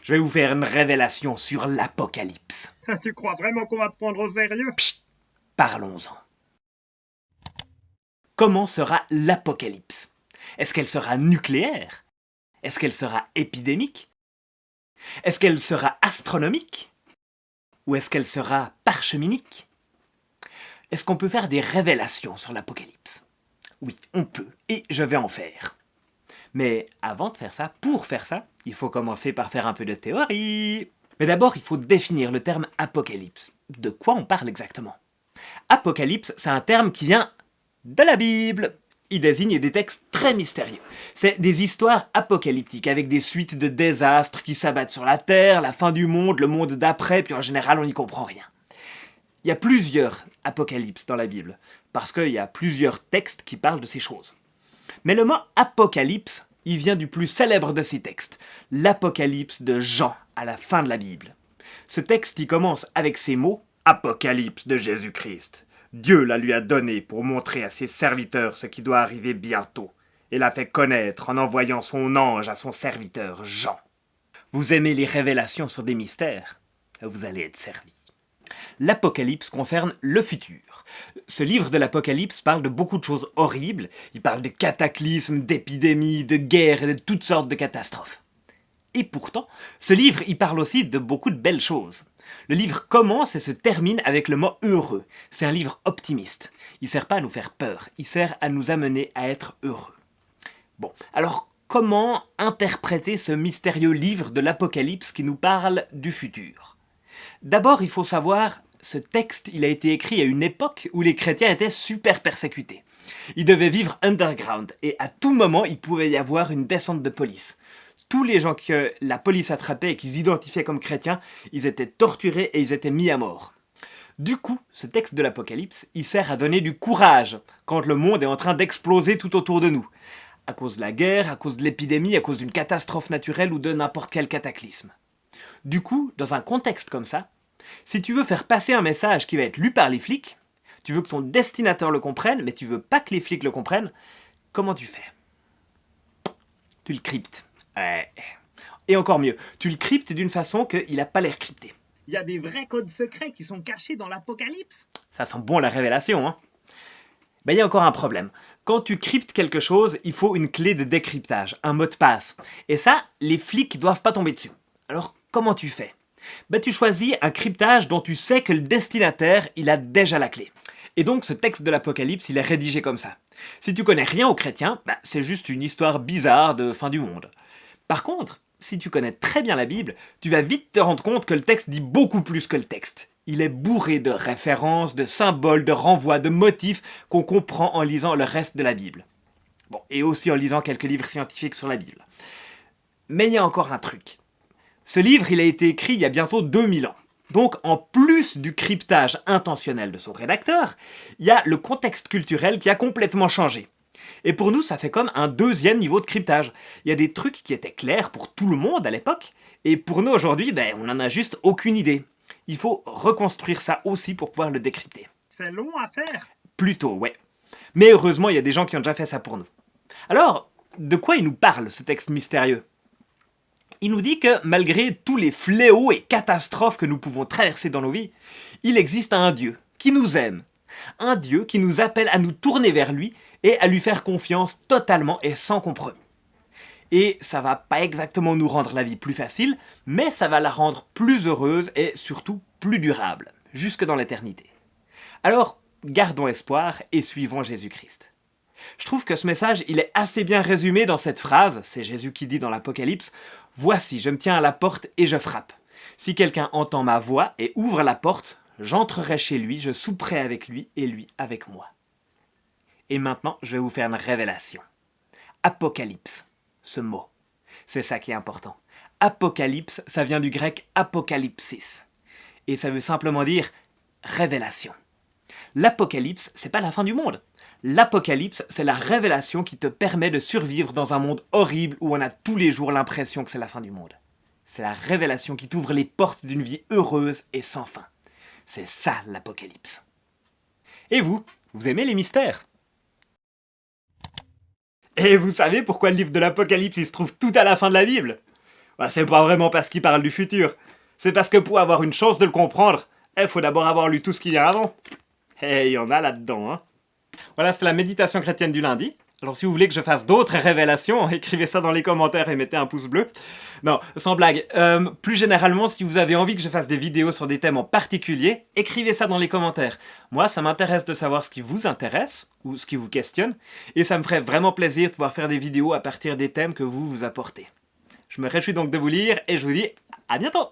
Je vais vous faire une révélation sur l'Apocalypse. Tu crois vraiment qu'on va te prendre au sérieux? Psst, parlons-en. Comment sera l'Apocalypse? Est-ce qu'elle sera nucléaire? Est-ce qu'elle sera épidémique? Est-ce qu'elle sera astronomique? Ou est-ce qu'elle sera parcheminique? Est-ce qu'on peut faire des révélations sur l'Apocalypse? Oui, on peut, et je vais en faire. Mais avant de faire ça, pour faire ça, il faut commencer par faire un peu de théorie. Mais d'abord, il faut définir le terme apocalypse. De quoi on parle exactement? Apocalypse, c'est un terme qui vient de la Bible. Il désigne des textes très mystérieux. C'est des histoires apocalyptiques avec des suites de désastres qui s'abattent sur la terre, la fin du monde, le monde d'après, puis en général on n'y comprend rien. Il y a plusieurs apocalypses dans la Bible, parce qu'il y a plusieurs textes qui parlent de ces choses. Mais le mot apocalypse, il vient du plus célèbre de ces textes, l'Apocalypse de Jean, à la fin de la Bible. Ce texte, il commence avec ces mots « Apocalypse de Jésus-Christ ». Dieu la lui a donné pour montrer à ses serviteurs ce qui doit arriver bientôt, et l'a fait connaître en envoyant son ange à son serviteur Jean. Vous aimez les révélations sur des mystères? Vous allez être servi. L'Apocalypse concerne le futur. Ce livre de l'Apocalypse parle de beaucoup de choses horribles. Il parle de cataclysmes, d'épidémies, de guerres et de toutes sortes de catastrophes. Et pourtant, ce livre, il parle aussi de beaucoup de belles choses. Le livre commence et se termine avec le mot « heureux ». C'est un livre optimiste. Il ne sert pas à nous faire peur, il sert à nous amener à être heureux. Bon, alors comment interpréter ce mystérieux livre de l'Apocalypse qui nous parle du futur? D'abord, il faut savoir, ce texte, il a été écrit à une époque où les chrétiens étaient super persécutés. Ils devaient vivre underground et à tout moment, il pouvait y avoir une descente de police. Tous les gens que la police attrapait et qu'ils identifiaient comme chrétiens, ils étaient torturés et ils étaient mis à mort. Du coup, ce texte de l'Apocalypse, il sert à donner du courage quand le monde est en train d'exploser tout autour de nous. À cause de la guerre, à cause de l'épidémie, à cause d'une catastrophe naturelle ou de n'importe quel cataclysme. Du coup, dans un contexte comme ça, si tu veux faire passer un message qui va être lu par les flics, tu veux que ton destinataire le comprenne, mais tu veux pas que les flics le comprennent, comment tu fais? Tu le cryptes. Et encore mieux, tu le cryptes d'une façon qu'il n'a pas l'air crypté. Il y a des vrais codes secrets qui sont cachés dans l'Apocalypse. Ça sent bon la révélation, hein? Ben, il y a encore un problème. Quand tu cryptes quelque chose, il faut une clé de décryptage, un mot de passe. Et ça, les flics doivent pas tomber dessus. Alors, comment tu fais? Ben, tu choisis un cryptage dont tu sais que le destinataire, il a déjà la clé. Et donc, ce texte de l'Apocalypse, il est rédigé comme ça. Si tu connais rien aux chrétiens, ben, c'est juste une histoire bizarre de fin du monde. Par contre, si tu connais très bien la Bible, tu vas vite te rendre compte que le texte dit beaucoup plus que le texte. Il est bourré de références, de symboles, de renvois, de motifs qu'on comprend en lisant le reste de la Bible. Bon, et aussi en lisant quelques livres scientifiques sur la Bible. Mais il y a encore un truc. Ce livre, il a été écrit il y a bientôt 2000 ans. Donc, en plus du cryptage intentionnel de son rédacteur, il y a le contexte culturel qui a complètement changé. Et pour nous, ça fait comme un deuxième niveau de cryptage. Il y a des trucs qui étaient clairs pour tout le monde à l'époque, et pour nous aujourd'hui, ben, on n'en a juste aucune idée. Il faut reconstruire ça aussi pour pouvoir le décrypter. C'est long à faire. Plutôt, ouais. Mais heureusement, il y a des gens qui ont déjà fait ça pour nous. Alors, de quoi il nous parle, ce texte mystérieux? Il nous dit que malgré tous les fléaux et catastrophes que nous pouvons traverser dans nos vies, il existe un Dieu qui nous aime. Un Dieu qui nous appelle à nous tourner vers lui et à lui faire confiance totalement et sans compromis. Et ça va pas exactement nous rendre la vie plus facile, mais ça va la rendre plus heureuse et surtout plus durable, jusque dans l'éternité. Alors, gardons espoir et suivons Jésus-Christ. Je trouve que ce message, il est assez bien résumé dans cette phrase, c'est Jésus qui dit dans l'Apocalypse, « Voici, je me tiens à la porte et je frappe. Si quelqu'un entend ma voix et ouvre la porte, j'entrerai chez lui, je souperai avec lui et lui avec moi. » Et maintenant, je vais vous faire une révélation. Apocalypse, ce mot, c'est ça qui est important. Apocalypse, ça vient du grec apocalypsis. Et ça veut simplement dire révélation. L'Apocalypse, c'est pas la fin du monde. L'Apocalypse, c'est la révélation qui te permet de survivre dans un monde horrible où on a tous les jours l'impression que c'est la fin du monde. C'est la révélation qui t'ouvre les portes d'une vie heureuse et sans fin. C'est ça l'Apocalypse. Et vous aimez les mystères? Et vous savez pourquoi le livre de l'Apocalypse il se trouve tout à la fin de la Bible? Bah, c'est pas vraiment parce qu'il parle du futur. C'est parce que pour avoir une chance de le comprendre, il faut d'abord avoir lu tout ce qu'il y a avant. Et il y en a là-dedans, hein. Voilà, c'est la méditation chrétienne du lundi. Alors si vous voulez que je fasse d'autres révélations, écrivez ça dans les commentaires et mettez un pouce bleu. Non, sans blague. Plus généralement, si vous avez envie que je fasse des vidéos sur des thèmes en particulier, écrivez ça dans les commentaires. Moi, ça m'intéresse de savoir ce qui vous intéresse, ou ce qui vous questionne, et ça me ferait vraiment plaisir de pouvoir faire des vidéos à partir des thèmes que vous vous apportez. Je me réjouis donc de vous lire, et je vous dis à bientôt!